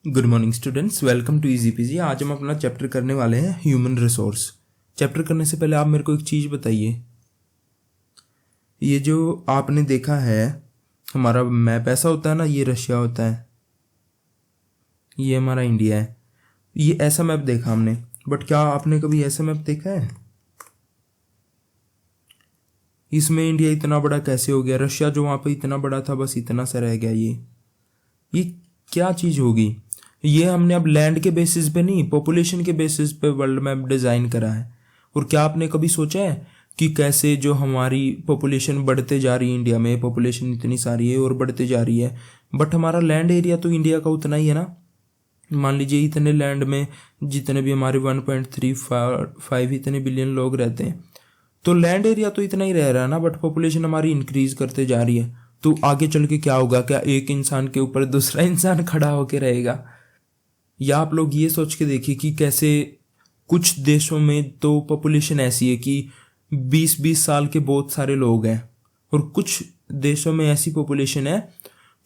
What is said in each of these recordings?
Good morning students, welcome to easy PG. आज हम अपना चैप्टर करने वाले हैं ह्यूमन रिसोर्स। चैप्टर करने से पहले आप मेरे को एक चीज़ बताइए, ये जो आपने देखा है हमारा मैप ऐसा होता है ना, ये रशिया होता है, ये हमारा इंडिया है, ये ऐसा मैप देखा हमने। बट क्या आपने कभी ऐसा मैप देखा है? इसमें इंडिया इतना बड़ा कैसे हो गया? रशिया जो वहाँ पे इतना बड़ा था बस इतना सा रह गया। ये क्या चीज़ होगी? ये हमने अब लैंड के बेसिस पे नहीं, पॉपुलेशन के बेसिस पे वर्ल्ड मैप डिज़ाइन करा है। और क्या आपने कभी सोचा है कि कैसे जो हमारी पॉपुलेशन बढ़ते जा रही है, इंडिया में पॉपुलेशन इतनी सारी है और बढ़ते जा रही है, बट हमारा लैंड एरिया तो इंडिया का उतना ही है ना। मान लीजिए इतने लैंड में जितने भी हमारे 1.35 इतने बिलियन लोग रहते हैं, तो लैंड एरिया तो इतना ही रह रहा है ना, बट पॉपुलेशन हमारी इंक्रीज करते जा रही है। तो आगे चल के क्या होगा? क्या एक इंसान के ऊपर दूसरा इंसान खड़ा होके रहेगा? या आप लोग ये सोच के देखिए कि कैसे कुछ देशों में तो पॉपुलेशन ऐसी है कि 20-20 साल के बहुत सारे लोग हैं, और कुछ देशों में ऐसी पॉपुलेशन है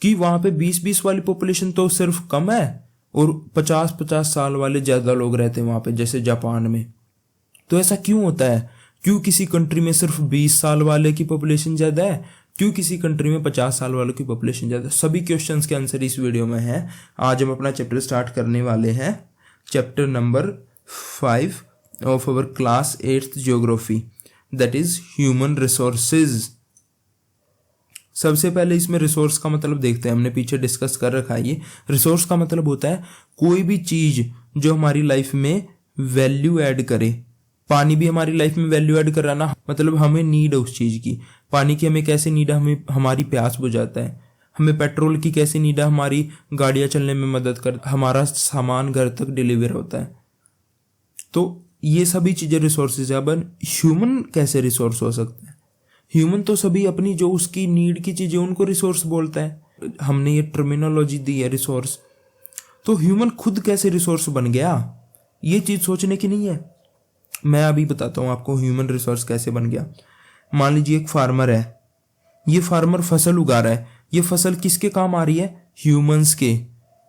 कि वहाँ पे 20-20 वाली पॉपुलेशन तो सिर्फ कम है और 50-50 साल वाले ज़्यादा लोग रहते हैं वहाँ पे, जैसे जापान में। तो ऐसा क्यों होता है? क्यों किसी कंट्री में सिर्फ 20 साल वाले की पॉपुलेशन ज़्यादा है, क्यों किसी कंट्री में 50 साल वालों की पॉपुलेशन ज़्यादा? सभी क्वेश्चंस के आंसर इस वीडियो में हैं। आज हम अपना चैप्टर स्टार्ट करने वाले हैं, chapter number 5 of our class 8th geography, that is human resources. सबसे पहले इसमें रिसोर्स का मतलब देखते हैं, हमने पीछे डिस्कस कर रखा है। ये रिसोर्स का मतलब होता है कोई भी चीज़ जो हमारी लाइफ में वैल्यू ऐड करे। पानी भी हमारी लाइफ में वैल्यू ऐड कर रहा ना, मतलब हमें नीड है उस चीज़ की। पानी की हमें कैसे नीड है? हमें हमारी प्यास बुझाता है। हमें पेट्रोल की कैसे नीड है? हमारी गाड़ियाँ चलने में मदद कर, हमारा सामान घर तक डिलीवर होता है। तो ये सभी चीज़ें रिसोर्सेज है। अब ह्यूमन कैसे रिसोर्स हो सकता है? ह्यूमन तो सभी अपनी जो उसकी नीड की चीज़ें उनको रिसोर्स बोलता है। हमने ये टर्मिनोलॉजी दी है रिसोर्स। तो ह्यूमन खुद कैसे रिसोर्स बन गया, ये चीज़ सोचने की नहीं है। मैं अभी बताता हूँ आपको ह्यूमन रिसोर्स कैसे बन गया। मान लीजिए एक फार्मर है, ये फार्मर फसल उगा रहा है। ये फसल किसके काम आ रही है? ह्यूमंस के।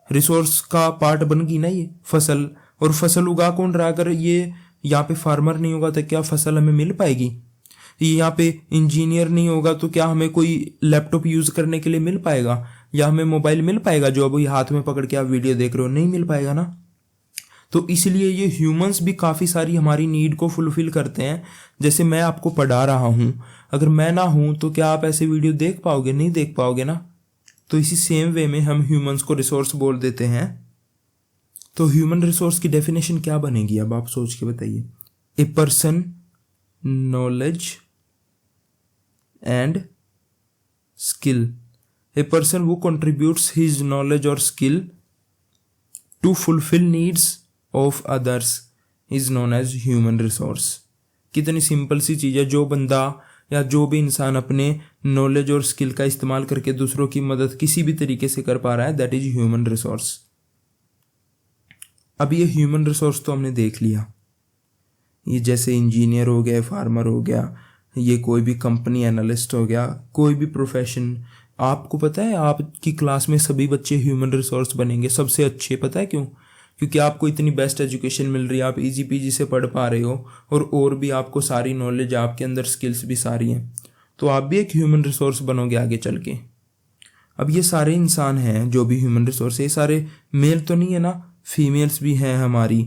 रिसोर्स का पार्ट बन गई ना ये फसल। और फसल उगा कौन रहा? अगर ये यहाँ पे फार्मर नहीं होगा तो क्या फसल हमें मिल पाएगी? यहाँ पे इंजीनियर नहीं होगा तो क्या हमें कोई लैपटॉप यूज करने के लिए मिल पाएगा? या हमें मोबाइल मिल पाएगा जो अभी हाथ में पकड़ के आप वीडियो देख रहे हो? नहीं मिल पाएगा ना। तो इसलिए ये ह्यूमंस भी काफ़ी सारी हमारी नीड को फुलफिल करते हैं। जैसे मैं आपको पढ़ा रहा हूँ, अगर मैं ना हूँ तो क्या आप ऐसे वीडियो देख पाओगे? नहीं देख पाओगे ना। तो इसी सेम वे में हम ह्यूमंस को रिसोर्स बोल देते हैं। तो ह्यूमन रिसोर्स की डेफिनेशन क्या बनेगी? अब आप सोच के बताइए। A person, knowledge and skill. A person वो कंट्रीब्यूट्स हिज नॉलेज और skill to fulfil needs of others is known as human resource. कितनी सिंपल सी चीज़ है। जो बंदा या जो भी इंसान अपने नॉलेज और स्किल का इस्तेमाल करके दूसरों की मदद किसी भी तरीके से कर पा रहा है, दैट इज ह्यूमन रिसोर्स। अब ये ह्यूमन रिसोर्स तो हमने देख लिया। ये जैसे इंजीनियर हो गया, फार्मर हो गया, ये कोई भी कंपनी एनालिस्ट हो गया, कोई भी प्रोफेशन। आपको पता है आपकी क्लास में सभी बच्चे ह्यूमन रिसोर्स बनेंगे, सबसे अच्छे। पता है क्यों? क्योंकि आपको इतनी बेस्ट एजुकेशन मिल रही है, आप इजी पीजी से पढ़ पा रहे हो, और भी आपको सारी नॉलेज, आपके अंदर स्किल्स भी सारी हैं। तो आप भी एक ह्यूमन रिसोर्स बनोगे आगे चल के। अब ये सारे इंसान हैं जो भी ह्यूमन रिसोर्स है, ये सारे मेल तो नहीं है ना, फीमेल्स भी हैं हमारी,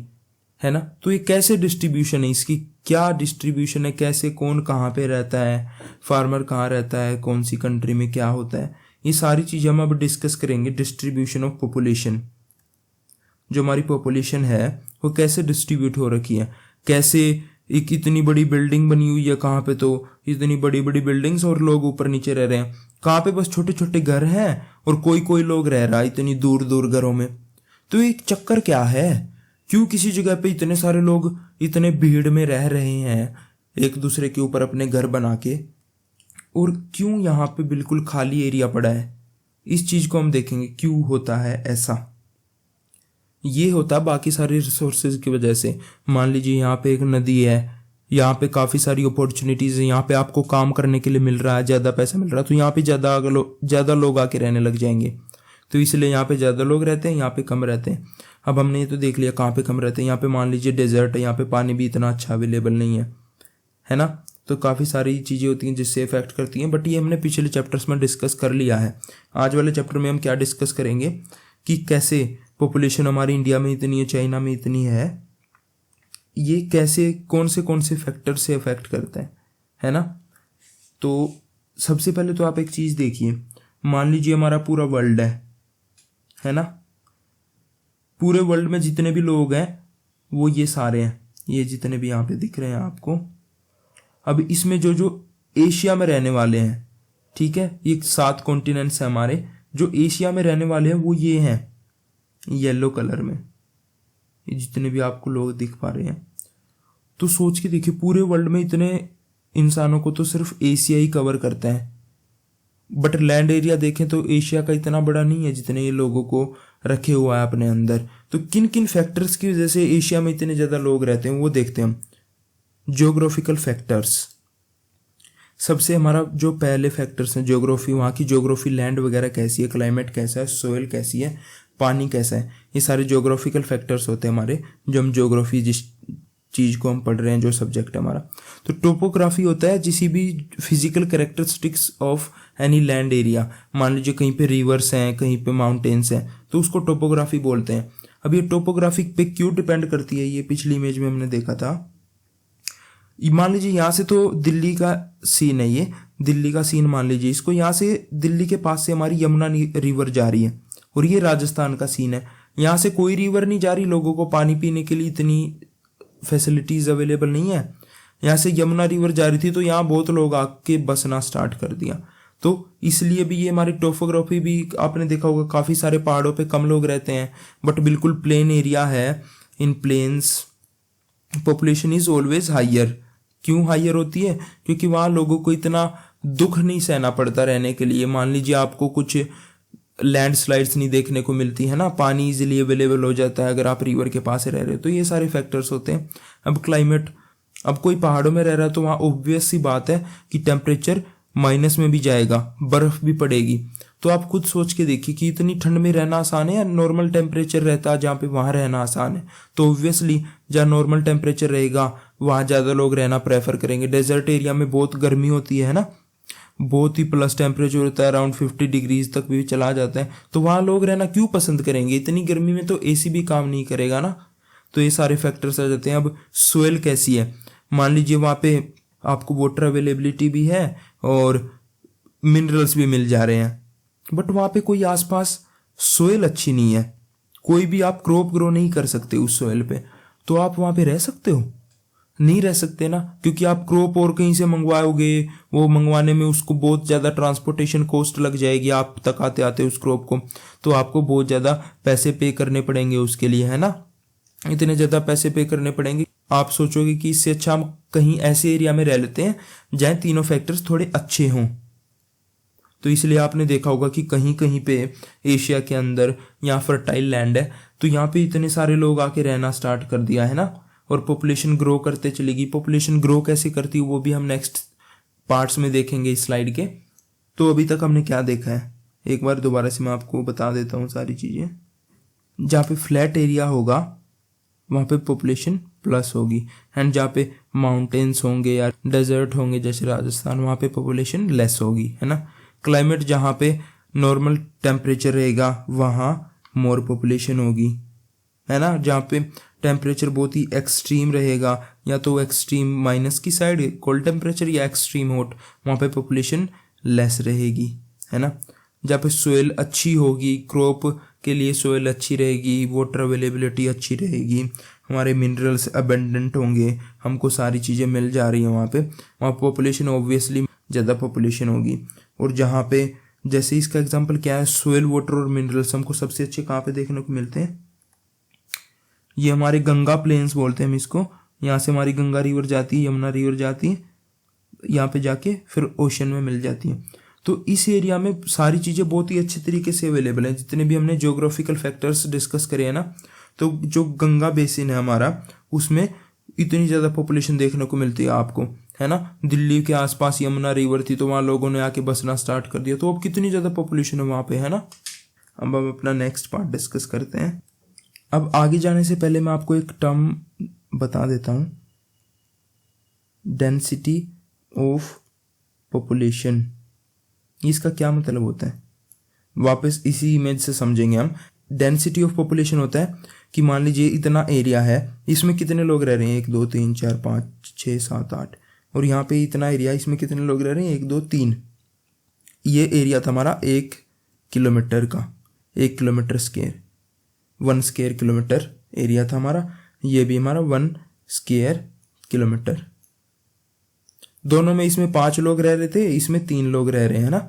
है ना। तो ये कैसे डिस्ट्रीब्यूशन है इसकी? क्या डिस्ट्रीब्यूशन है? कैसे, कौन कहाँ पे रहता है, फार्मर कहाँ रहता है, कौन सी कंट्री में क्या होता है, ये सारी चीज़ें हम अब डिस्कस करेंगे। डिस्ट्रीब्यूशन ऑफ पॉपुलेशन, जो हमारी पॉपुलेशन है वो कैसे डिस्ट्रीब्यूट हो रखी है, कैसे एक इतनी बड़ी बिल्डिंग बनी हुई है, कहाँ पे तो इतनी बड़ी बड़ी बिल्डिंग्स और लोग ऊपर नीचे रह रहे हैं, कहाँ पे बस छोटे छोटे घर हैं और कोई कोई लोग रह रहा है इतनी दूर दूर घरों में। तो एक चक्कर क्या है? क्यों किसी जगह पे इतने सारे लोग इतने भीड़ में रह रहे हैं एक दूसरे के ऊपर अपने घर बना के, और क्यों यहाँ पे बिल्कुल खाली एरिया पड़ा है? इस चीज़ को हम देखेंगे क्यों होता है ऐसा। ये होता है बाकी सारे रिसोर्सेज की वजह से। मान लीजिए यहाँ पे एक नदी है, यहाँ पे काफ़ी सारी अपॉर्चुनिटीज़ है, यहाँ पे आपको काम करने के लिए मिल रहा है, ज़्यादा पैसा मिल रहा है, तो यहाँ पे ज़्यादा लोग आके रहने लग जाएंगे। तो इसलिए यहाँ पे ज़्यादा लोग रहते हैं, यहाँ पे कम रहते हैं। अब हमने ये तो देख लिया कहाँ पे कम रहते हैं। यहाँ पे मान लीजिए डेजर्ट है, यहाँ पे पानी भी इतना अच्छा अवेलेबल नहीं है ना। तो काफ़ी सारी चीज़ें होती हैं जिससे इफेक्ट करती हैं, बट ये हमने पिछले चैप्टर्स में डिस्कस कर लिया है। आज वाले चैप्टर में हम क्या डिस्कस करेंगे कि कैसे पॉपुलेशन हमारी इंडिया में इतनी है, चाइना में इतनी है, ये कैसे कौन से फैक्टर से इफेक्ट करता है ना। तो सबसे पहले तो आप एक चीज़ देखिए, मान लीजिए हमारा पूरा वर्ल्ड है ना। पूरे वर्ल्ड में जितने भी लोग हैं वो ये सारे हैं, ये जितने भी यहाँ पे दिख रहे हैं आपको। अब इसमें जो जो एशिया में रहने वाले हैं, ठीक है, ये 7 कॉन्टिनेंट्स हैं हमारे। जो एशिया में रहने वाले हैं वो ये हैं येलो कलर में, ये जितने भी आपको लोग दिख पा रहे हैं। तो सोच के देखिए पूरे वर्ल्ड में इतने इंसानों को तो सिर्फ एशिया ही कवर करता है, बट लैंड एरिया देखें तो एशिया का इतना बड़ा नहीं है जितने ये लोगों को रखे हुआ है अपने अंदर। तो किन किन फैक्टर्स की वजह से एशिया में इतने ज़्यादा लोग रहते हैं वो देखते हैं हम। ज्योग्राफिकल फैक्टर्स, सबसे हमारा जो पहले फैक्टर्स हैं ज्योग्राफी, वहाँ की ज्योग्राफी, लैंड वगैरह कैसी है, क्लाइमेट कैसा है, सोइल कैसी है, पानी कैसा है, ये सारे ज्योग्राफिकल फैक्टर्स होते हैं हमारे, जो हम ज्योग्राफी जिस चीज़ को हम पढ़ रहे हैं, जो सब्जेक्ट है हमारा। तो टोपोग्राफी होता है किसी भी physical characteristics of any land area. मान लीजिए कहीं पे रिवर्स हैं, कहीं पे माउंटेन्स हैं, तो उसको टोपोग्राफी बोलते हैं। अब ये टोपोग्राफी पे क्यों डिपेंड करती है, ये पिछली इमेज में हमने देखा था। मान लीजिए यहाँ से तो दिल्ली का सीन है, ये दिल्ली का सीन मान लीजिए इसको, यहाँ से दिल्ली के पास से हमारी यमुना रिवर जा रही है, और ये राजस्थान का सीन है। यहाँ से कोई रिवर नहीं जा रही, लोगों को पानी पीने के लिए इतनी फैसिलिटीज अवेलेबल नहीं है। यहाँ से यमुना रिवर जा रही थी तो यहाँ बहुत लोग आके बसना स्टार्ट कर दिया। तो इसलिए भी ये हमारी टोपोग्राफी भी आपने देखा होगा, काफ़ी सारे पहाड़ों पे कम लोग रहते हैं, बट बिल्कुल प्लेन एरिया है, in plains population is always higher. क्यों हाइयर होती है? क्योंकि वहाँ लोगों को इतना दुख नहीं सहना पड़ता रहने के लिए। मान लीजिए आपको कुछ लैंडस्लाइड्स नहीं देखने को मिलती है ना, पानी इजीली अवेलेबल हो जाता है अगर आप रिवर के पास रह रहे हो। तो ये सारे फैक्टर्स होते हैं। अब क्लाइमेट, अब कोई पहाड़ों में रह रहा है तो वहाँ ऑब्वियस सी बात है कि टेम्परेचर माइनस में भी जाएगा, बर्फ भी पड़ेगी। तो आप खुद सोच के देखिए कि इतनी ठंड में रहना आसान है या नॉर्मल टेम्परेचर रहता है जहाँ पे वहाँ रहना आसान है? तो ऑब्वियसली जहाँ नॉर्मल टेम्परेचर रहेगा वहाँ ज़्यादा लोग रहना प्रेफर करेंगे। डेजर्ट एरिया में बहुत गर्मी होती है ना, बहुत ही प्लस टेम्परेचर होता है, अराउंड 50 डिग्रीज तक भी चला जाता है। तो वहाँ लोग रहना क्यों पसंद करेंगे? इतनी गर्मी में तो एसी भी काम नहीं करेगा ना। तो ये सारे फैक्टर्स आ जाते हैं। अब सोइल कैसी है? मान लीजिए वहाँ पे आपको वाटर अवेलेबिलिटी भी है और मिनरल्स भी मिल जा रहे हैं, बट वहाँ पे कोई आसपास सोइल अच्छी नहीं है, कोई भी आप क्रॉप ग्रो नहीं कर सकते उस सोइल पे। तो आप वहाँ पे रह सकते हो? नहीं रह सकते ना, क्योंकि आप क्रॉप और कहीं से मंगवाओगे, वो मंगवाने में उसको बहुत ज़्यादा ट्रांसपोर्टेशन कॉस्ट लग जाएगी आप तक आते आते उस क्रॉप को। तो आपको बहुत ज़्यादा पैसे पे करने पड़ेंगे उसके लिए, है ना। इतने ज़्यादा पैसे पे करने पड़ेंगे, आप सोचोगे कि इससे अच्छा हम कहीं ऐसे एरिया में रह लेते हैं जहाँ तीनों फैक्टर्स थोड़े अच्छे हों। तो इसलिए आपने देखा होगा कि कहीं कहीं पे एशिया के अंदर यहाँ फर्टाइल लैंड है, तो यहाँ पे इतने सारे लोग आके रहना स्टार्ट कर दिया है ना, और पॉपुलेशन ग्रो करते चलेगी। पॉपुलेशन ग्रो कैसे करती है वो भी हम नेक्स्ट पार्ट्स में देखेंगे इस स्लाइड के। तो अभी तक हमने क्या देखा है, एक बार दोबारा से मैं आपको बता देता हूँ सारी चीज़ें। जहाँ पे फ्लैट एरिया होगा वहाँ पे पॉपुलेशन प्लस होगी, एंड जहाँ पे माउंटेन्स होंगे या डेजर्ट होंगे जैसे राजस्थान, वहाँ पे पॉपुलेशन लेस होगी, है ना। क्लाइमेट जहाँ पे नॉर्मल टेम्परेचर रहेगा वहाँ मोर पॉपुलेशन होगी, है ना। जहाँ पे टेम्परेचर बहुत ही एक्सट्रीम रहेगा, या तो एक्सट्रीम माइनस की साइड कोल्ड टेम्परेचर या एक्सट्रीम हॉट, वहाँ पे पॉपुलेशन लेस रहेगी, है ना। जहाँ पे सोइल अच्छी होगी, क्रॉप के लिए सोइल अच्छी रहेगी, वाटर अवेलेबिलिटी अच्छी रहेगी, हमारे मिनरल्स अबेंडेंट होंगे, हमको सारी चीज़ें मिल जा रही हैं वहाँ पे, वहाँ पॉपुलेशन ऑब्वियसली ज़्यादा पॉपुलेशन होगी। और जहाँ पे जैसे इसका एग्जांपल क्या है, सोइल, वाटर और मिनरल्स हमको सबसे अच्छे कहाँ पे देखने को मिलते हैं? ये हमारे गंगा प्लेन्स बोलते हैं हम इसको। यहाँ से हमारी गंगा रिवर जाती है, यमुना रिवर जाती है, यहाँ पे जाके फिर ओशन में मिल जाती है। तो इस एरिया में सारी चीज़ें बहुत ही अच्छे तरीके से अवेलेबल हैं, जितने भी हमने ज्योग्राफिकल फैक्टर्स डिस्कस करे हैं ना। तो जो गंगा बेसिन है हमारा, उसमें इतनी ज़्यादा पॉपुलेशन देखने को मिलती है आपको, है ना। दिल्ली के आसपास यमुना रिवर थी तो वहाँ लोगों ने आके बसना स्टार्ट कर दिया, तो अब कितनी ज़्यादा पॉपुलेशन है वहाँ पे, है ना। अब हम अपना नेक्स्ट पार्ट डिस्कस करते हैं। अब आगे जाने से पहले मैं आपको एक टर्म बता देता हूँ, डेंसिटी ऑफ पॉपुलेशन। इसका क्या मतलब होता है, वापस इसी इमेज से समझेंगे हम। डेंसिटी ऑफ पॉपुलेशन होता है कि मान लीजिए इतना एरिया है, इसमें कितने लोग रह रहे हैं, 1 2 3 4 5 6 7 8, और यहाँ पे इतना एरिया, इसमें कितने लोग रह रहे हैं, 1 2 3। ये एरिया था हमारा 1 किलोमीटर का, 1 kilometre square, 1 square kilometre area था हमारा। ये भी हमारा 1 स्क्वायर किलोमीटर। दोनों में इसमें 5 लोग रह रहे थे, इसमें 3 लोग रह रहे हैं ना।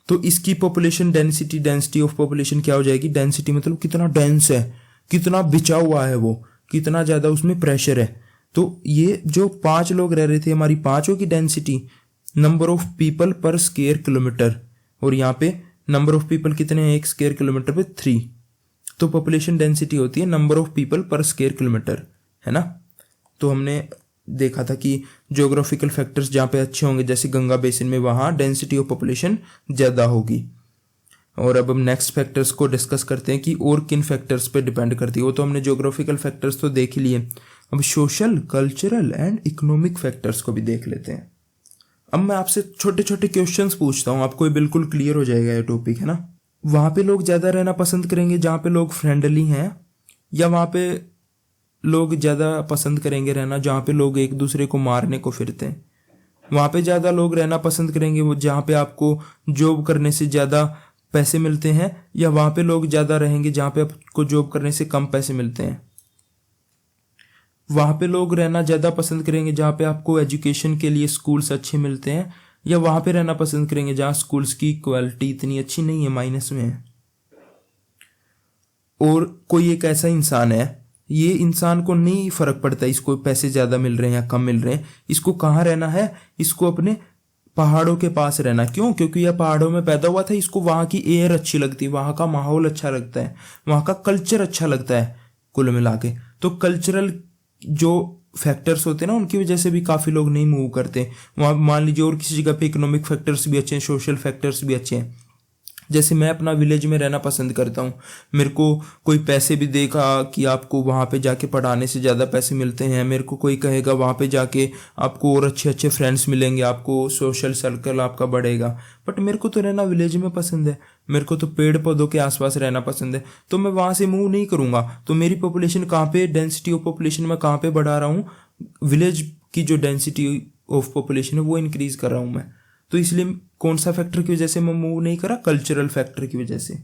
तो इसकी पॉपुलेशन डेंसिटी ऑफ पॉपुलेशन क्या हो जाएगी, डेंसिटी मतलब कितना डेंस है, कितना बिछा हुआ है वो, कितना ज़्यादा उसमें प्रेशर है। तो ये जो 5 लोग रह रहे थे, हमारी 5 की डेंसिटी नंबर ऑफ पीपल पर स्क्वायर किलोमीटर, और यहाँ पे नंबर ऑफ पीपल कितने हैं, 1 स्क्वायर किलोमीटर पे 3। तो पॉपुलेशन डेंसिटी होती है नंबर ऑफ पीपल पर स्क्वायर किलोमीटर, है ना। तो हमने देखा था कि ज्योग्राफिकल फैक्टर्स जहाँ पे अच्छे होंगे, जैसे गंगा बेसिन में, वहाँ डेंसिटी ऑफ पॉपुलेशन ज़्यादा होगी। और अब हम नेक्स्ट फैक्टर्स को डिस्कस करते हैं कि और किन फैक्टर्स पे डिपेंड करती है। वो तो हमने ज्योग्राफिकल फैक्टर्स तो देख ही लिए, अब social, cultural and economic factors को भी देख लेते हैं। अब मैं आपसे छोटे छोटे क्वेश्चंस पूछता हूँ, आपको ये बिल्कुल क्लियर हो जाएगा ये टॉपिक, है ना। वहाँ पे लोग ज़्यादा रहना पसंद करेंगे जहाँ पे लोग फ्रेंडली हैं, या वहाँ पे लोग ज़्यादा पसंद करेंगे रहना जहाँ पे लोग एक दूसरे को मारने को फिरते हैं। वहाँ पे ज़्यादा लोग रहना पसंद करेंगे वो जहाँ पे आपको जॉब करने से ज़्यादा पैसे मिलते हैं, या वहाँ पे लोग ज़्यादा रहेंगे जहाँ पे आपको जॉब करने से कम पैसे मिलते हैं। वहाँ पे लोग रहना ज़्यादा पसंद करेंगे जहाँ पे आपको एजुकेशन के लिए स्कूल्स अच्छे मिलते हैं, या वहाँ पे रहना पसंद करेंगे जहाँ स्कूल्स की क्वालिटी इतनी अच्छी नहीं है, माइनस में है। और कोई एक ऐसा इंसान है, ये इंसान को नहीं फर्क पड़ता इसको पैसे ज़्यादा मिल रहे हैं या कम मिल रहे हैं, इसको कहाँ रहना है, इसको अपने पहाड़ों के पास रहना। क्यों, क्योंकि यह पहाड़ों में पैदा हुआ था, इसको वहाँ की एयर अच्छी लगती है, वहाँ का माहौल अच्छा लगता है, वहाँ का कल्चर अच्छा लगता है कुल मिला के। तो कल्चरल जो फैक्टर्स होते हैं ना, उनकी वजह से भी काफ़ी लोग नहीं मूव करते वहाँ। मान लीजिए और किसी जगह पे इकोनॉमिक फैक्टर्स भी अच्छे हैं, सोशल फैक्टर्स भी अच्छे हैं। जैसे मैं अपना विलेज में रहना पसंद करता हूँ, मेरे को कोई पैसे भी देगा कि आपको वहाँ पे जाके पढ़ाने से ज़्यादा पैसे मिलते हैं, मेरे को कोई कहेगा वहाँ पे जाके आपको और अच्छे अच्छे फ्रेंड्स मिलेंगे, आपको सोशल सर्कल आपका बढ़ेगा। बट मेरे को तो रहना विलेज में पसंद है, मेरे को तो पेड़ पौधों के आसपास रहना पसंद है, तो मैं वहाँ से मूव नहीं करूँगा। तो मेरी पॉपुलेशन कहाँ पे, डेंसिटी ऑफ पॉपुलेशन मैं कहाँ पे बढ़ा रहा हूँ, विलेज की जो डेंसिटी ऑफ पॉपुलेशन है वो इंक्रीज कर रहा हूँ मैं। तो इसलिए कौन सा फैक्टर की वजह से मैं मूव नहीं करा, कल्चरल फैक्टर की वजह से।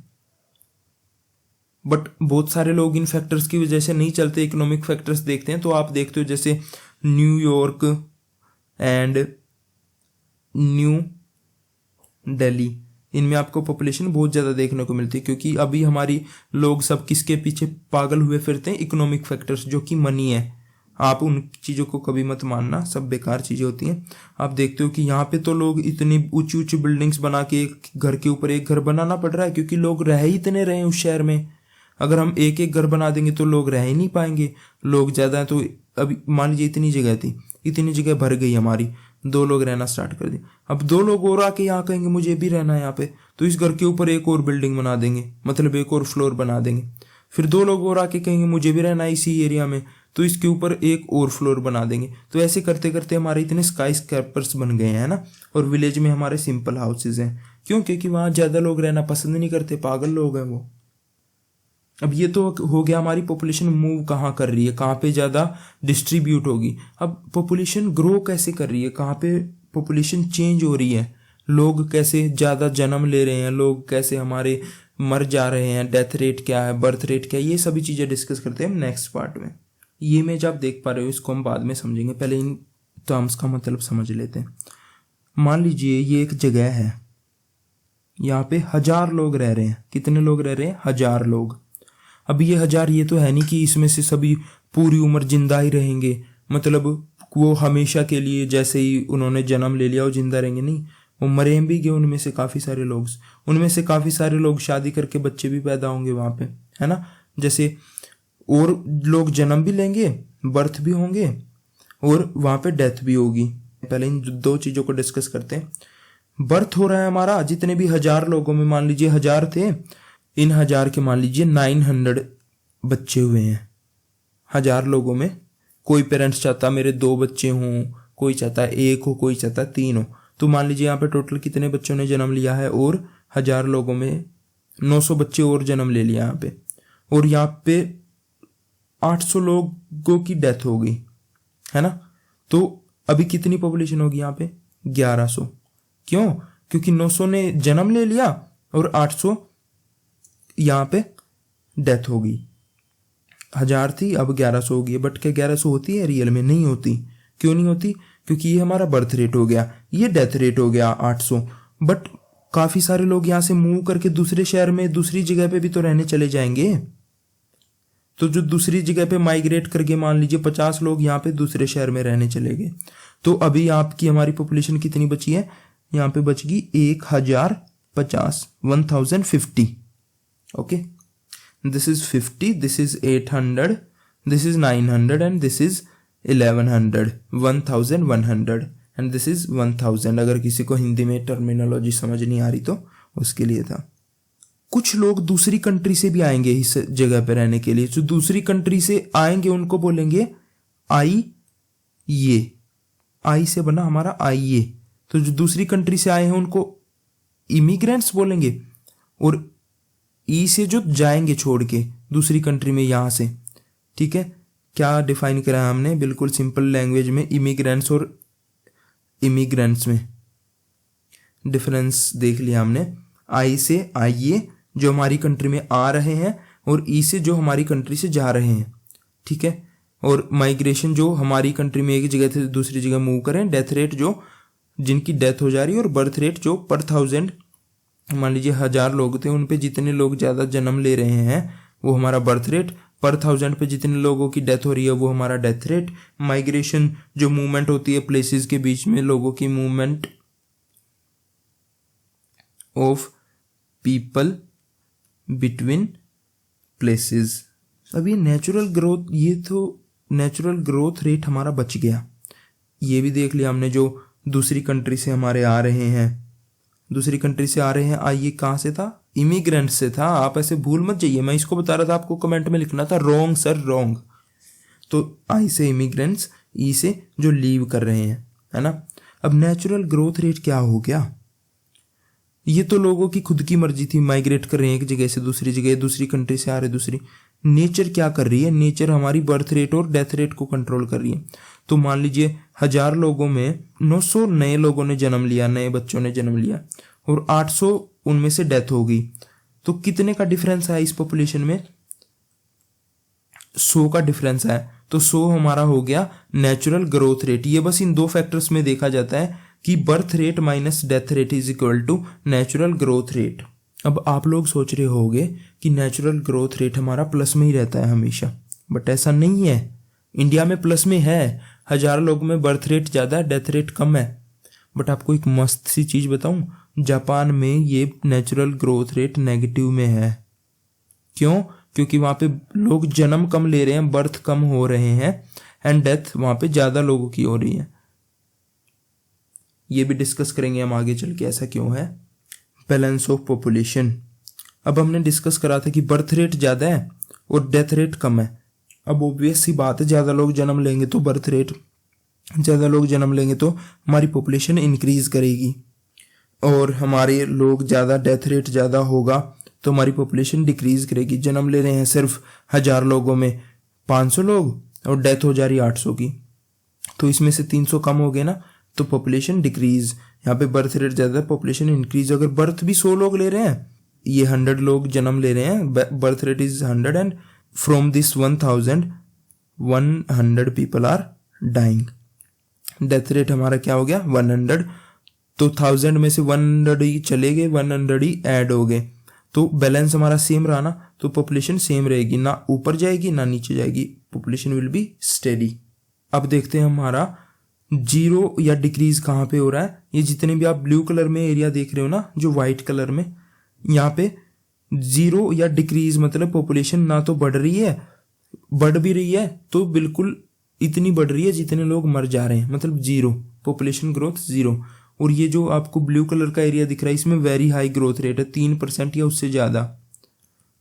बट बहुत सारे लोग इन फैक्टर्स की वजह से नहीं चलते, इकोनॉमिक फैक्टर्स देखते हैं। तो आप देखते हो जैसे न्यूयॉर्क एंड न्यू दिल्ली, इनमें आपको पॉपुलेशन बहुत ज़्यादा देखने को मिलती है, क्योंकि अभी हमारी लोग सब किसके पीछे पागल हुए फिरते हैं, इकोनॉमिक फैक्टर्स, जो कि मनी है। आप उन चीज़ों को कभी मत मानना, सब बेकार चीज़ें होती हैं। आप देखते हो कि यहाँ पे तो लोग इतनी ऊंची ऊंची बिल्डिंग्स बना के एक घर के ऊपर एक घर बनाना पड़ रहा है, क्योंकि लोग रह ही इतने रहे हैं उस शहर में। अगर हम एक एक घर बना देंगे तो लोग रह ही नहीं पाएंगे, लोग ज़्यादा हैं। तो अभी मान लीजिए इतनी जगह थी, इतनी जगह भर गई हमारी, 2 लोग रहना स्टार्ट कर दिए। अब 2 लोग और आके यहाँ कहेंगे मुझे भी रहना है यहाँ पे, तो इस घर के ऊपर एक और बिल्डिंग बना देंगे, मतलब एक और फ्लोर बना देंगे। फिर 2 लोग और आके कहेंगे मुझे भी रहना है इसी एरिया में, तो इसके ऊपर एक और फ्लोर बना देंगे। तो ऐसे करते करते हमारे इतने स्काई स्क्रैपर्स बन गए हैं ना। और विलेज में हमारे सिंपल हाउसेज हैं, क्यों, क्योंकि वहाँ ज़्यादा लोग रहना पसंद नहीं करते, पागल लोग हैं वो। अब ये तो हो गया हमारी पॉपुलेशन मूव कहाँ कर रही है, कहाँ पे ज़्यादा डिस्ट्रीब्यूट होगी। अब पॉपुलेशन ग्रो कैसे कर रही है, कहाँ पे पॉपुलेशन चेंज हो रही है, लोग कैसे ज़्यादा जन्म ले रहे हैं, लोग कैसे हमारे मर जा रहे हैं, डेथ रेट क्या है, बर्थ रेट क्या है, ये सभी चीज़ें डिस्कस करते हैं हम नेक्स्ट पार्ट में। ये इमेज आप देख पा रहे हो, इसको हम बाद में समझेंगे, पहले इन टर्म्स का मतलब समझ लेते हैं। मान लीजिए ये एक जगह है, यहाँ पे 1000 लोग रह रहे हैं। कितने लोग रह रहे हैं, 1000 लोग। अब ये 1000, ये तो है नहीं कि इसमें से सभी पूरी उम्र जिंदा ही रहेंगे, मतलब वो हमेशा के लिए जैसे ही उन्होंने जन्म ले लिया वो जिंदा रहेंगे, नहीं, वो मरे भी गए उनमें से काफ़ी सारे लोग। उनमें से काफ़ी सारे लोग शादी करके बच्चे भी पैदा होंगे वहाँ पे, है ना। जैसे और लोग जन्म भी लेंगे, बर्थ भी होंगे, और वहाँ पे डेथ भी होगी। पहले इन 2 चीज़ों को डिस्कस करते हैं। बर्थ हो रहा है हमारा, जितने भी 1000 लोगों में मान लीजिए 1000 थे, इन 1000 के मान लीजिए 900 बच्चे हुए हैं। 1000 लोगों में कोई पेरेंट्स चाहता मेरे 2 बच्चे हों, कोई चाहता 1 हो, कोई चाहता 3 हो। तो मान लीजिए यहाँ पे टोटल कितने बच्चों ने जन्म लिया है, और 1000 लोगों में 900 बच्चे और जन्म ले लिया यहाँ पे, और यहाँ पे 800 लोगों की डेथ हो गई, है ना। तो अभी कितनी पॉपुलेशन होगी यहाँ पे? 1100। क्यों? क्योंकि 900 ने जन्म ले लिया और 800 यहाँ पे डेथ हो गई। 1000 थी, अब 1100 हो गई। बट क्या 1100 होती है रियल में? नहीं होती। क्यों नहीं होती? क्योंकि ये हमारा बर्थ रेट हो गया, ये डेथ रेट हो गया 800। बट काफी सारे लोग यहाँ से मूव करके दूसरे शहर में, दूसरी जगह पे भी तो रहने चले जाएंगे। तो जो दूसरी जगह पे माइग्रेट करके मान लीजिए 50 लोग यहाँ पे दूसरे शहर में रहने चले गए, तो अभी आपकी हमारी पॉपुलेशन कितनी बची है? यहाँ पे बच गई 1050, 1050। Okay, this is 50, this is 800, this is 900 and this is 1100, 1100 and this is 1000। अगर किसी को हिंदी में टर्मिनोलॉजी समझ नहीं आ रही तो उसके लिए था। कुछ लोग दूसरी कंट्री से भी आएंगे इस जगह पे रहने के लिए। जो दूसरी कंट्री से आएंगे उनको बोलेंगे आई ये, आई से बना हमारा आई ये। तो जो दूसरी कंट्री से आए हैं उनको इमिग्रेंट्स बोलेंगे, और ई से जो जाएंगे छोड़ के दूसरी कंट्री में यहां से, ठीक है। क्या डिफाइन करा है हमने? बिल्कुल सिंपल लैंग्वेज में इमिग्रेंट्स और इमिग्रेंट्स में डिफरेंस देख लिया हमने। आई से आइए जो हमारी कंट्री में आ रहे हैं, और ई से जो हमारी कंट्री से जा रहे हैं, ठीक है। और माइग्रेशन जो हमारी कंट्री में एक जगह से दूसरी जगह मूव करें। डेथ रेट जो जिनकी डेथ हो जा रही है, और बर्थ रेट जो पर 1000, मान लीजिए 1000 लोग थे, उन पे जितने लोग ज़्यादा जन्म ले रहे हैं वो हमारा बर्थ रेट। पर 1000 पे जितने लोगों की डेथ हो रही है वो हमारा डेथ रेट। माइग्रेशन जो मूवमेंट होती है प्लेसेस के बीच में, लोगों की movement of people between places. अब ये नेचुरल ग्रोथ, ये तो नेचुरल ग्रोथ रेट हमारा बच गया। ये भी देख लिया हमने, जो दूसरी कंट्री से हमारे आ रहे हैं, दूसरी कंट्री से आ रहे हैं। आइए कहाँ से था? इमिग्रेंट से था। आप ऐसे भूल मत जाइए, मैं इसको बता रहा था, आपको कमेंट में लिखना था रॉन्ग सर रॉन्ग। तो आई से इमिग्रेंट्स, ई से जो लीव कर रहे हैं, है ना। अब नेचुरल ग्रोथ रेट क्या हो गया? ये तो लोगों की खुद की मर्जी थी, माइग्रेट कर रहे हैं एक जगह से दूसरी जगह, दूसरी कंट्री से आ रहे दूसरी। नेचर क्या कर रही है? नेचर हमारी बर्थ रेट और डेथ रेट को कंट्रोल कर रही है। तो मान लीजिए 1000 लोगों में 900 नए लोगों ने जन्म लिया, नए बच्चों ने जन्म लिया, और 800 उनमें से डेथ हो गई। तो कितने का डिफरेंस है इस पॉपुलेशन में? 100 का डिफरेंस है। तो 100 हमारा हो गया नेचुरल ग्रोथ रेट। ये बस इन 2 फैक्टर्स में देखा जाता है कि birth rate minus death rate is equal to natural growth rate. अब आप लोग सोच रहे होंगे कि नेचुरल ग्रोथ रेट हमारा प्लस में ही रहता है हमेशा, बट ऐसा नहीं है। इंडिया में प्लस में है, 1000 लोगों में बर्थ रेट ज़्यादा है, डेथ रेट कम है। बट आपको एक मस्त सी चीज़ बताऊं, जापान में ये नेचुरल ग्रोथ रेट नेगेटिव में है। क्यों? क्योंकि वहाँ पे लोग जन्म कम ले रहे हैं, बर्थ कम हो रहे हैं, एंड डेथ वहाँ पे ज़्यादा लोगों की हो रही है। ये भी डिस्कस करेंगे हम आगे चल के ऐसा क्यों है। बैलेंस ऑफ पॉपुलेशन, अब हमने डिस्कस करा था कि बर्थ रेट ज़्यादा है और डेथ रेट कम है। अब ऑब्वियस सी बात है, ज़्यादा लोग जन्म लेंगे तो बर्थ रेट, ज़्यादा लोग जन्म लेंगे तो हमारी पॉपुलेशन इंक्रीज करेगी, और हमारे लोग ज़्यादा, डेथ रेट ज़्यादा होगा तो हमारी पॉपुलेशन डिक्रीज करेगी। जन्म ले रहे हैं सिर्फ 1000 लोगों में 500 लोग और डेथ हो जा रही है 800 की, तो इसमें से 300 कम हो गए ना, तो पॉपुलेशन डिक्रीज। यहाँ पे बर्थ रेट ज़्यादा, पॉपुलेशन इंक्रीज। अगर बर्थ भी 100 लोग ले रहे हैं, ये 100 लोग जन्म ले रहे हैं, birth rate is 100 and from this 1000 100 people are dying. Death rate हमारा क्या हो गया? 100। तो 1000 में से 100 ही चले गए, 100 ही ऐड हो गए, तो बैलेंस हमारा सेम रहा ना, तो पॉपुलेशन सेम रहेगी, ना ऊपर जाएगी ना नीचे जाएगी, पॉपुलेशन विल बी स्टेडी। अब देखते हैं हमारा जीरो या डिक्रीज कहाँ पे हो रहा है। ये जितने भी आप ब्लू कलर में एरिया देख रहे हो ना, जो व्हाइट कलर में, यहाँ पे जीरो या डिक्रीज मतलब पॉपुलेशन ना तो बढ़ रही है, बढ़ भी रही है तो बिल्कुल इतनी बढ़ रही है जितने लोग मर जा रहे हैं, मतलब जीरो, पॉपुलेशन ग्रोथ जीरो। और ये जो आपको ब्लू कलर का एरिया दिख रहा है, इसमें वेरी हाई ग्रोथ रेट है, 3% या उससे ज़्यादा।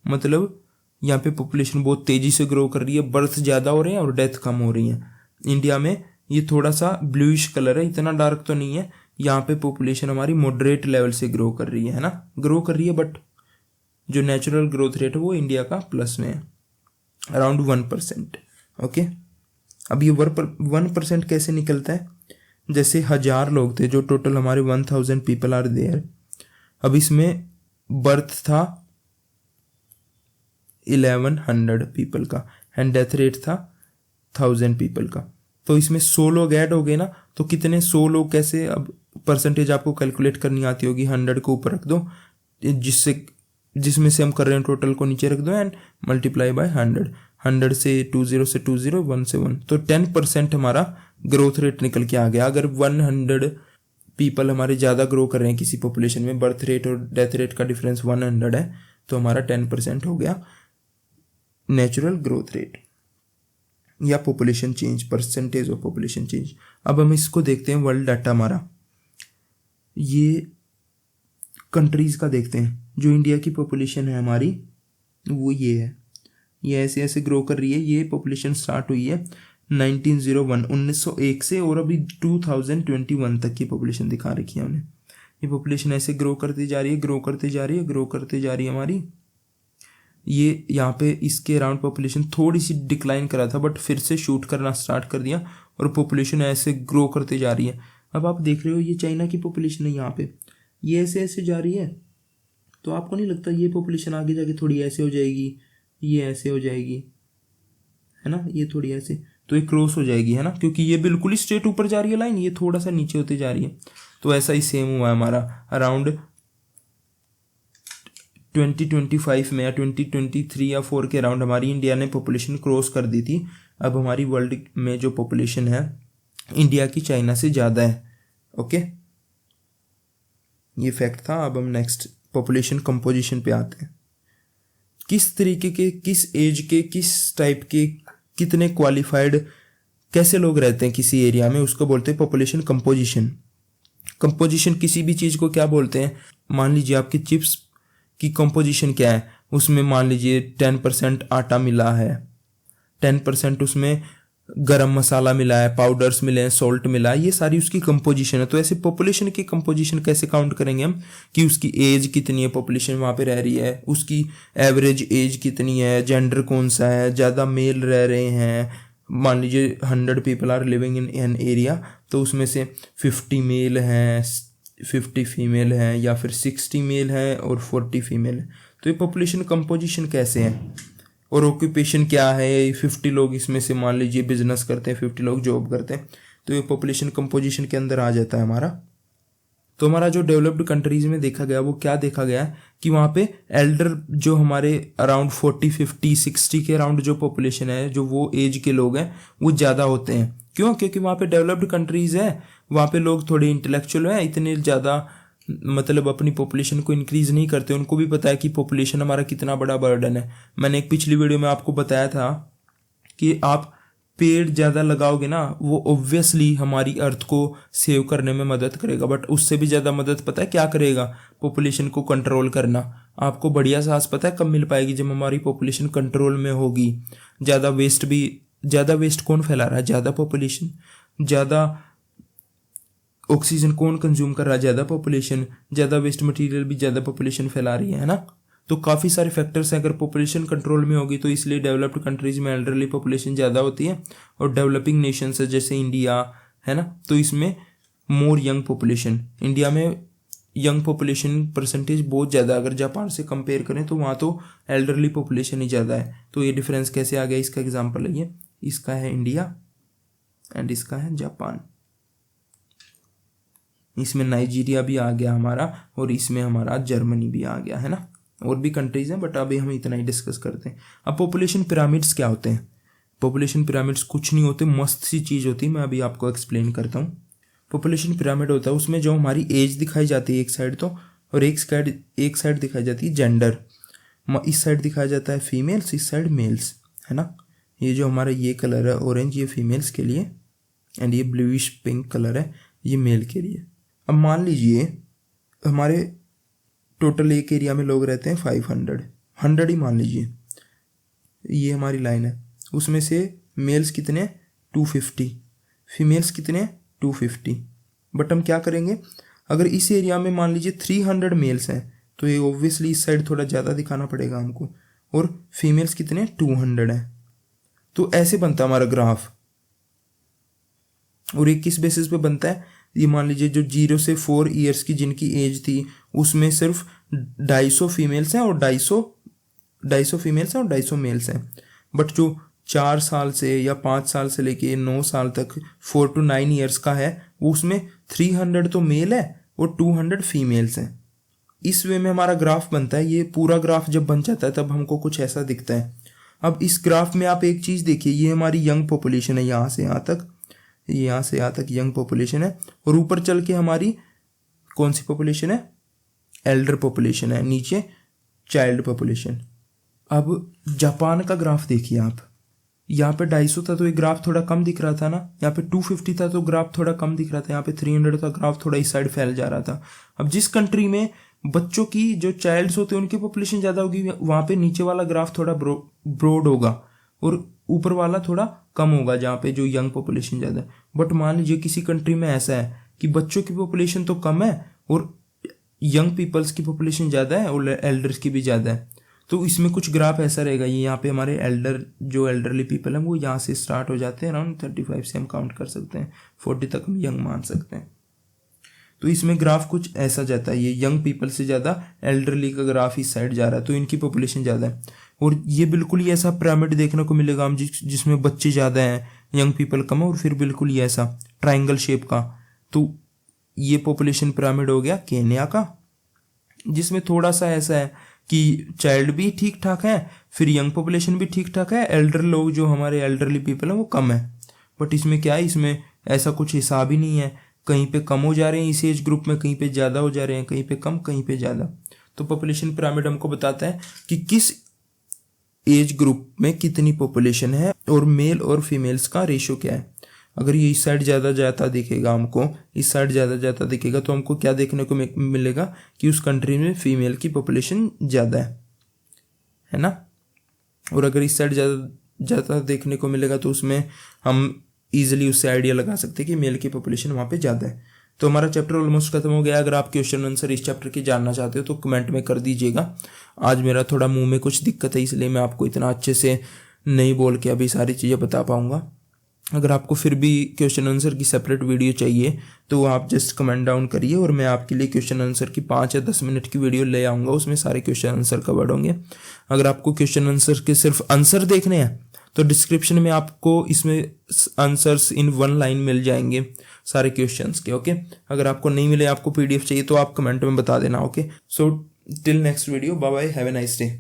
मतलब यहाँ पे पॉपुलेशन बहुत तेज़ी से ग्रो कर रही है, बर्थ ज़्यादा हो रहे हैं और डेथ कम हो रही है। इंडिया में ये थोड़ा सा ब्लूइश कलर है, इतना डार्क तो नहीं है। यहाँ पे पॉपुलेशन हमारी मॉडरेट लेवल से ग्रो कर रही है ना, ग्रो कर रही है, बट जो नेचुरल ग्रोथ रेट है वो इंडिया का प्लस में है, अराउंड 1%। ओके, अब ये 1% कैसे निकलता है? जैसे 1000 लोग थे, जो टोटल हमारे 1000 पीपल आर देयर। अब इसमें बर्थ था 1100 पीपल का एंड डेथ रेट था 1000 पीपल का। तो इसमें 100 लोग ऐड हो गए ना, तो कितने 100 लोग कैसे, अब परसेंटेज आपको कैलकुलेट करनी आती होगी, 100 को ऊपर रख दो, जिसमें से हम कर रहे हैं टोटल को नीचे रख दो एंड मल्टीप्लाई बाय 100। 100 से 20 से 20, 1 से 1, तो 10% हमारा ग्रोथ रेट निकल के आ गया। अगर 100 पीपल हमारे ज़्यादा ग्रो कर रहे हैं किसी पॉपुलेशन में, बर्थ रेट और डेथ रेट का डिफरेंस 100 है, तो हमारा 10% हो गया नेचुरल ग्रोथ रेट या population change, percentage of population change. अब हम इसको देखते हैं वर्ल्ड डाटा हमारा, ये कंट्रीज़ का देखते हैं। जो इंडिया की पॉपुलेशन है हमारी वो ये है, ये ऐसे ऐसे ग्रो कर रही है। ये पॉपुलेशन स्टार्ट हुई है 1901 से, और अभी 2021 तक की पॉपुलेशन दिखा रखी है हमने। ये पॉपुलेशन ऐसे ग्रो करती जा रही है, ग्रो करती जा रही है, ग्रो करती जा रही है हमारी। ये यहाँ पे इसके अराउंड पॉपुलेशन थोड़ी सी डिक्लाइन करा था, बट फिर से शूट करना स्टार्ट कर दिया और पॉपुलेशन ऐसे ग्रो करते जा रही है। अब आप देख रहे हो ये चाइना की पॉपुलेशन है, यहाँ पे ये ऐसे ऐसे जा रही है, तो आपको नहीं लगता ये पॉपुलेशन आगे जाके थोड़ी ऐसे हो जाएगी, ये ऐसे हो जाएगी, है ना, ये थोड़ी ऐसे, तो ये क्रॉस हो जाएगी, है ना, क्योंकि ये बिल्कुल ही स्ट्रेट ऊपर जा रही है लाइन, ये थोड़ा सा नीचे होते जा रही है। तो ऐसा ही सेम हुआ है हमारा अराउंड 2025 में या 2023 या 4 के अराउंड हमारी इंडिया ने पॉपुलेशन क्रॉस कर दी थी। अब हमारी वर्ल्ड में जो पॉपुलेशन है इंडिया की चाइना से ज़्यादा है। ओके, ये फैक्ट था। अब हम नेक्स्ट पॉपुलेशन कंपोजिशन पे आते हैं। किस तरीके के, किस एज के, किस टाइप के, कितने क्वालिफाइड, कैसे लोग रहते हैं किसी एरिया में, उसको बोलते हैं पॉपुलेशन कंपोजिशन। कंपोजिशन किसी भी चीज़ को क्या बोलते हैं? मान लीजिए आपकी चिप्स की कंपोजिशन क्या है, उसमें मान लीजिए 10% आटा मिला है, 10% उसमें गरम मसाला मिला है, पाउडर्स मिले हैं, सॉल्ट मिला है, ये सारी उसकी कंपोजिशन है। तो ऐसे पॉपुलेशन की कंपोजिशन कैसे काउंट करेंगे हम, कि उसकी एज कितनी है, पॉपुलेशन वहाँ पे रह रही है, उसकी एवरेज एज कितनी है, जेंडर कौन सा है, ज़्यादा मेल रह रहे हैं। मान लीजिए 100 people are living in an area, तो उसमें से 50 मेल हैं, 50 फीमेल हैं, या फिर 60 मेल हैं और 40 फीमेल हैं। तो ये पॉपुलेशन कंपोजिशन कैसे है। और ऑक्यूपेशन क्या है, 50 लोग इसमें से मान लीजिए बिजनेस करते हैं, 50 लोग जॉब करते हैं, तो ये पॉपुलेशन कंपोजिशन के अंदर आ जाता है हमारा। तो हमारा जो डेवलप्ड कंट्रीज में देखा गया वो क्या देखा गया कि वहाँ पे एल्डर जो हमारे अराउंड 40, 50, 60 के अराउंड जो पॉपुलेशन है, जो वो एज के लोग हैं, वो ज़्यादा होते हैं। क्यों? क्योंकि वहाँ पे डेवलप्ड कंट्रीज है, वहाँ पे लोग थोड़े इंटेलेक्चुअल हैं, इतने ज़्यादा मतलब अपनी पॉपुलेशन को इंक्रीज नहीं करते। उनको भी पता है कि पॉपुलेशन हमारा कितना बड़ा बर्डन है। मैंने एक पिछली वीडियो में आपको बताया था कि आप पेड़ ज़्यादा लगाओगे ना, वो ऑब्वियसली हमारी अर्थ को सेव करने में मदद करेगा, बट उससे भी ज़्यादा मदद पता है क्या करेगा? पॉपुलेशन को कंट्रोल करना। आपको बढ़िया सांस पता है कब मिल पाएगी? जब हमारी पॉपुलेशन कंट्रोल में होगी। ज़्यादा वेस्ट कौन फैला रहा है? ज़्यादा पॉपुलेशन। ज़्यादा ऑक्सीजन कौन कंज्यूम कर रहा है? ज़्यादा पॉपुलेशन। ज़्यादा वेस्ट मटेरियल भी ज़्यादा पॉपुलेशन फैला रही है ना। तो काफ़ी सारे फैक्टर्स हैं। अगर पॉपुलेशन कंट्रोल में होगी तो इसलिए डेवलप्ड कंट्रीज में एल्डरली पॉपुलेशन ज़्यादा होती है, और डेवलपिंग नेशंस है जैसे इंडिया है ना, तो इसमें मोर यंग पॉपुलेशन। इंडिया में यंग पॉपुलेशन परसेंटेज बहुत ज़्यादा, अगर जापान से कंपेयर करें तो वहाँ तो एल्डरली पॉपुलेशन ही ज़्यादा है। तो ये डिफरेंस कैसे आ गया, इसका एग्जाम्पल है ये। इसका है इंडिया एंड इसका है जापान। इसमें नाइजीरिया भी आ गया हमारा, और इसमें हमारा जर्मनी भी आ गया है ना। और भी कंट्रीज हैं, बट अभी हम इतना ही डिस्कस करते हैं। अब पॉपुलेशन पिरामिड्स क्या होते हैं? पॉपुलेशन पिरामिड्स कुछ नहीं होते, मस्त सी चीज़ होती है। मैं अभी आपको एक्सप्लेन करता हूँ। पॉपुलेशन पिरामिड होता है, उसमें जो हमारी एज दिखाई जाती है एक साइड तो, और एक साइड दिखाई जाती है जेंडर। इस साइड दिखाया जाता है फीमेल्स, इस साइड मेल्स, है ना। ये जो हमारा ये कलर है ऑरेंज, ये फीमेल्स के लिए, एंड ये ब्लूइश पिंक कलर है, ये मेल के लिए। अब मान लीजिए हमारे टोटल एक एरिया में लोग रहते हैं 500, 100 ही मान लीजिए, ये हमारी लाइन है, उसमें से मेल्स कितने 250, फीमेल्स कितने 250। बट हम क्या करेंगे, अगर इस एरिया में मान लीजिए 300 मेल्स हैं तो ये ऑब्वियसली इस साइड थोड़ा ज़्यादा दिखाना पड़ेगा हमको, और फीमेल्स कितने 200 हैं। तो ऐसे बनता है हमारा ग्राफ। और ये किस बेसिस पे बनता है, ये मान लीजिए जो 0 से 4 ईयर्स की जिनकी एज थी उसमें सिर्फ 250 फीमेल्स हैं और 250 फीमेल्स हैं और 250 मेल्स हैं। बट जो 4 साल से या 5 साल से लेके 9 साल तक 4 to 9 ईयर्स का है, वो उसमें 300 तो मेल है और 200 फीमेल्स हैं। इस वे में हमारा ग्राफ बनता है। ये पूरा ग्राफ जब बन जाता है तब हमको कुछ ऐसा दिखता है। अब इस ग्राफ में आप एक चीज़ देखिए, ये हमारी यंग पॉपुलेशन है, यहाँ से यहाँ तक, यहाँ से यहाँ तक यंग पॉपुलेशन है, और ऊपर चल के हमारी कौन सी पॉपुलेशन है, एल्डर पॉपुलेशन है, नीचे चाइल्ड पॉपुलेशन। अब जापान का ग्राफ देखिए आप, यहाँ पे 250 था तो ये ग्राफ थोड़ा कम दिख रहा था ना, यहाँ पे 250 था तो ग्राफ थोड़ा कम दिख रहा था, यहाँ पे 300 था ग्राफ थोड़ा इस साइड फैल जा रहा था। अब जिस कंट्री में बच्चों की जो चाइल्ड्स होते हैं उनकी पॉपुलेशन ज़्यादा होगी, वहाँ पे नीचे वाला ग्राफ थोड़ा ब्रॉड होगा और ऊपर वाला थोड़ा कम होगा जहाँ पे जो यंग पॉपुलेशन ज़्यादा है। बट मान लीजिए किसी कंट्री में ऐसा है कि बच्चों की पॉपुलेशन तो कम है और यंग पीपल्स की पॉपुलेशन ज़्यादा है और एल्डर्स की भी ज़्यादा है, तो इसमें कुछ ग्राफ ऐसा रहेगा। ये यहाँ पे हमारे एल्डरली पीपल हैं वो यहाँ से स्टार्ट हो जाते हैं, अराउंड 35 से हम काउंट कर सकते हैं, 40 तक हम यंग मान सकते हैं। तो इसमें ग्राफ कुछ ऐसा जाता है, ये यंग पीपल से ज़्यादा एल्डरली का ग्राफ इस साइड जा रहा है, तो इनकी पॉपुलेशन ज़्यादा है। और ये बिल्कुल ही ऐसा पिरामिड देखने को मिलेगा हम जिसमें बच्चे ज़्यादा हैं, यंग पीपल कम है, और फिर बिल्कुल ही ऐसा ट्राइंगल शेप का। तो ये पॉपुलेशन पिरामिड हो गया केन्या का, जिसमें थोड़ा सा ऐसा है कि चाइल्ड भी ठीक ठाक है, फिर यंग पॉपुलेशन भी ठीक ठाक है, एल्डर लोग जो हमारे एल्डरली पीपल हैं वो कम है। बट इसमें क्या है, इसमें ऐसा कुछ हिसाब ही नहीं है, कहीं पे कम हो जा रहे हैं इस एज ग्रुप में, कहीं पे ज़्यादा हो जा रहे हैं, कहीं पे कम कहीं पे ज़्यादा। तो पॉपुलेशन पिरामिड हमको बताता है कि किस एज ग्रुप में कितनी पॉपुलेशन है और मेल और फीमेल्स का रेशियो क्या है। अगर ये इस साइड ज़्यादा जाता दिखेगा हमको, इस साइड ज़्यादा जाता दिखेगा, तो हमको क्या देखने को मिलेगा कि उस कंट्री में फीमेल की पॉपुलेशन ज़्यादा है ना। और अगर इस साइड ज़्यादा जाता देखने को मिलेगा तो उसमें हम ईजिली उससे आइडिया लगा सकते हैं कि मेल की पॉपुलेशन वहाँ पे ज़्यादा है। तो हमारा चैप्टर ऑलमोस्ट खत्म हो गया। अगर आप क्वेश्चन आंसर इस चैप्टर की जानना चाहते हो तो कमेंट में कर दीजिएगा। आज मेरा थोड़ा मुंह में कुछ दिक्कत है, इसलिए मैं आपको इतना अच्छे से नहीं बोल के अभी सारी चीज़ें बता पाऊँगा। अगर आपको फिर भी क्वेश्चन आंसर की सेपरेट वीडियो चाहिए तो आप जस्ट कमेंट डाउन करिए और मैं आपके लिए क्वेश्चन आंसर की 5 या 10 मिनट की वीडियो ले आऊँगा, उसमें सारे क्वेश्चन आंसर कवर्ड होंगे। अगर आपको क्वेश्चन आंसर के सिर्फ आंसर देखने हैं तो डिस्क्रिप्शन में आपको इसमें आंसर्स इन 1 लाइन मिल जाएंगे सारे क्वेश्चंस के। ओके, अगर आपको नहीं मिले, आपको PDF चाहिए तो आप कमेंट में बता देना। Okay, so till next video, bye bye, have a nice day.